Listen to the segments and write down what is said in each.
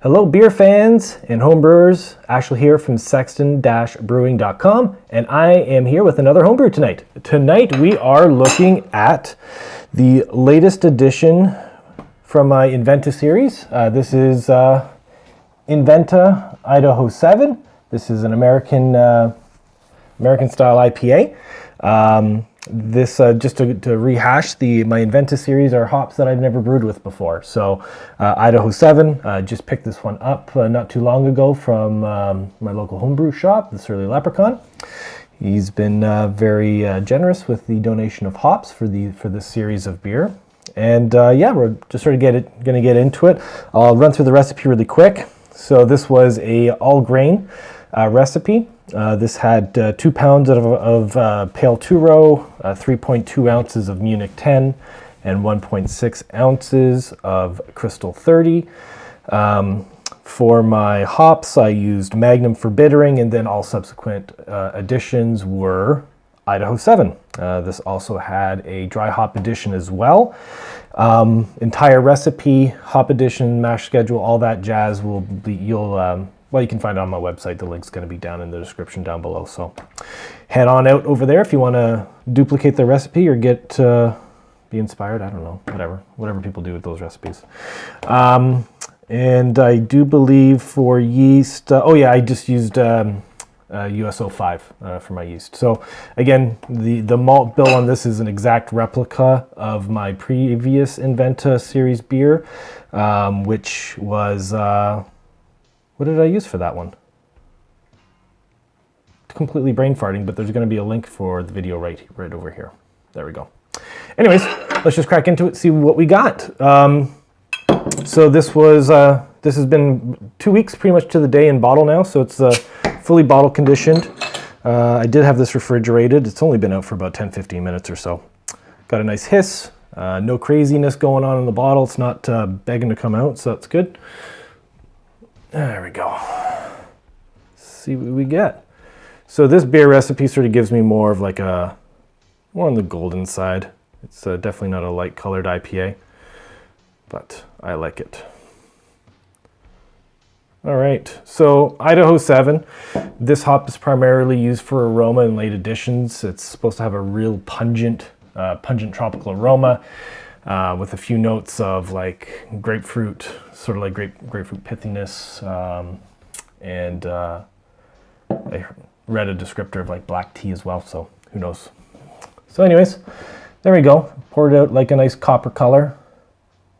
Hello beer fans and homebrewers, Ashley here from Sexton-Brewing.com, and I am here with another homebrew tonight. Tonight we are looking at the latest edition from my Inventa series. This is Inventa-Idaho 7. This is an American style IPA. This just to rehash my Inventa series are hops that I've never brewed with before. So Idaho 7, just picked this one up not too long ago from my local homebrew shop, the Surly Leprechaun. He's been very generous with the donation of hops for this series of beer. And yeah, we're just sort of going to get into it. I'll run through the recipe really quick. So this was a all grain recipe. This had 2 pounds of Pale 2-Row, 3.2 ounces of Munich 10, and 1.6 ounces of Crystal 30. For my hops, I used Magnum for bittering, and then all subsequent additions were Idaho 7. This also had a dry hop addition as well. Entire recipe, hop addition, mash schedule, all that jazz will be, well, you can find it on my website. The link's going to be down in the description down below. So head on out over there if you want to duplicate the recipe or be inspired. I don't know, whatever people do with those recipes. And I do believe for yeast, oh yeah, I just used USO 5 for my yeast. So again, the malt bill on this is an exact replica of my previous Inventa series beer, which was... what did I use for that one? Completely brain farting, but there's going to be a link for the video right over here. There we go. Anyways, let's just crack into it, see what we got. So this has been 2 weeks pretty much to the day in bottle now, so it's fully bottle conditioned. I did have this refrigerated. It's only been out for about 10-15 minutes or so. Got a nice hiss. No craziness going on in the bottle. It's not begging to come out, so that's good. There we go. Let's see what we get. So this beer recipe sort of gives me more of like more on the golden side. It's definitely not a light colored IPA, but I like it. All right, so Idaho 7. This hop is primarily used for aroma and late additions. It's supposed to have a real pungent tropical aroma. With a few notes of like grapefruit, sort of like grapefruit pithiness, and I read a descriptor of like black tea as well, so who knows. So anyways, there we go. Poured out like a nice copper color.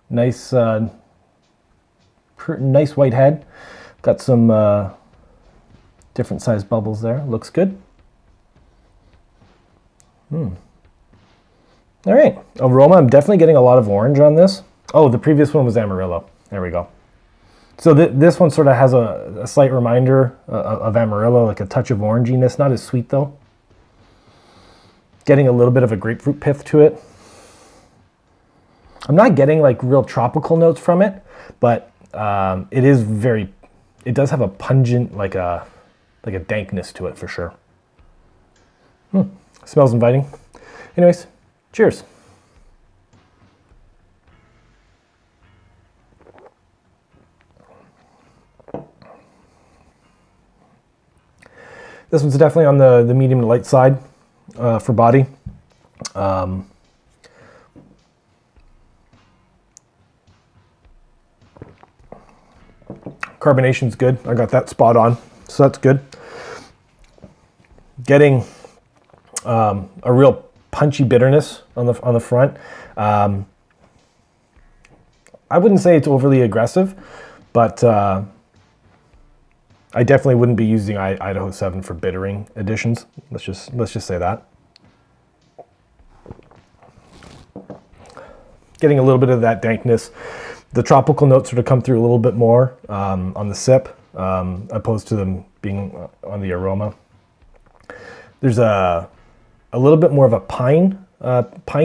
Nice nice white head. Got some different size bubbles there. Looks good. All right, aroma, I'm definitely getting a lot of orange on this. Oh, the previous one was Amarillo. There we go. So this one sort of has a slight reminder of Amarillo, like a touch of oranginess, not as sweet though. Getting a little bit of a grapefruit pith to it. I'm not getting like real tropical notes from it, but it does have a pungent, like a dankness to it for sure. Smells inviting. Anyways. Cheers. This one's definitely on the medium to light side for body. Carbonation's good. I got that spot on, so that's good. Getting a real punchy bitterness on the front. I wouldn't say it's overly aggressive, but I definitely wouldn't be using Idaho 7 for bittering additions. Let's just say that. Getting a little bit of that dankness. The tropical notes sort of come through a little bit more on the sip, opposed to them being on the aroma. There's a little bit more of a pine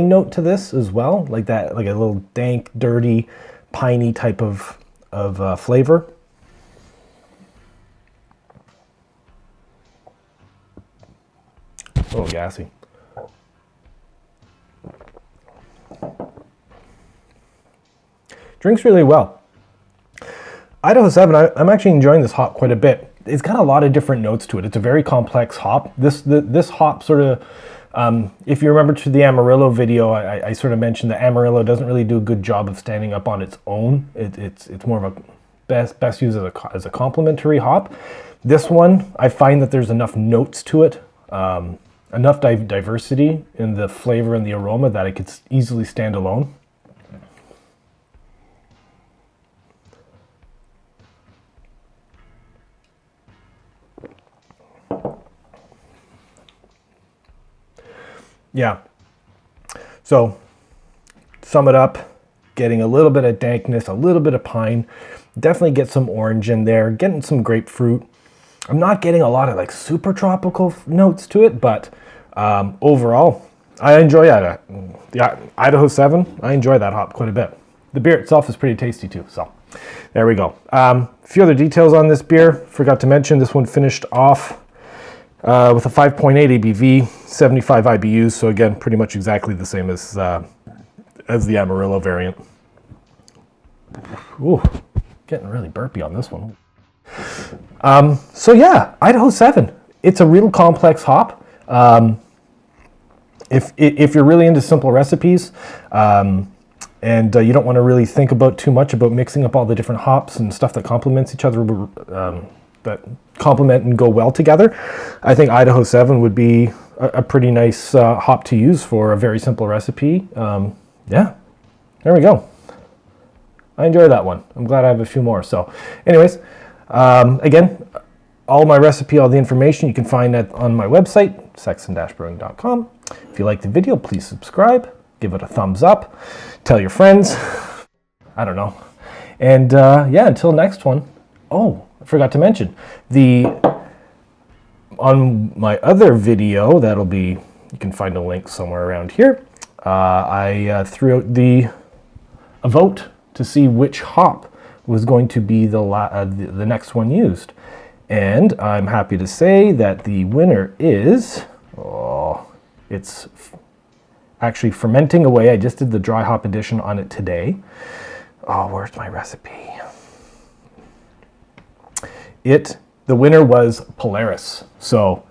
note to this as well, like a little dank, dirty, piney type of flavor. Oh, gassy. Drinks really well. Idaho 7, I'm actually enjoying this hop quite a bit. It's got a lot of different notes to it. It's a very complex hop. This hop sort of, if you remember to the Amarillo video, I sort of mentioned that Amarillo doesn't really do a good job of standing up on its own. It's more of a best used as a complementary hop. This one, I find that there's enough notes to it, enough diversity in the flavor and the aroma that it could easily stand alone. Yeah, so sum it up, getting a little bit of dankness, a little bit of pine, definitely get some orange in there, getting some grapefruit. I'm not getting a lot of like super tropical notes to it, but overall, I enjoy that. The Idaho 7, I enjoy that hop quite a bit. The beer itself is pretty tasty too, so there we go. A few other details on this beer, forgot to mention, this one finished off with a 5.8 ABV, 75 IBUs, so again, pretty much exactly the same as the Amarillo variant. Ooh, getting really burpy on this one. So yeah, Idaho 7. It's a real complex hop. If you're really into simple recipes, and you don't want to really think about too much about mixing up all the different hops and stuff that complements each other, that complement and go well together, I think Idaho 7 would be a pretty nice hop to use for a very simple recipe. Yeah, there we go. I enjoy that one. I'm glad I have a few more. So anyways, again, all my recipe, all the information you can find on my website, sexton-brewing.com. If you like the video, please subscribe, give it a thumbs up, tell your friends, I don't know. And yeah, until next one. Oh, I forgot to mention, on my other video, you can find a link somewhere around here, I threw out a vote to see which hop was going to be the next one used. And I'm happy to say that the winner is, it's actually fermenting away. I just did the dry hop edition on it today. Oh, where's my recipe? The winner was Polaris. So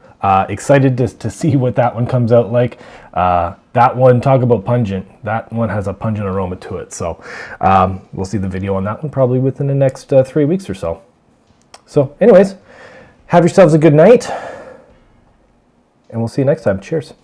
excited to see what that one comes out like. That one, talk about pungent. That one has a pungent aroma to it. So we'll see the video on that one probably within the next 3 weeks or so. So anyways, have yourselves a good night, and we'll see you next time. Cheers.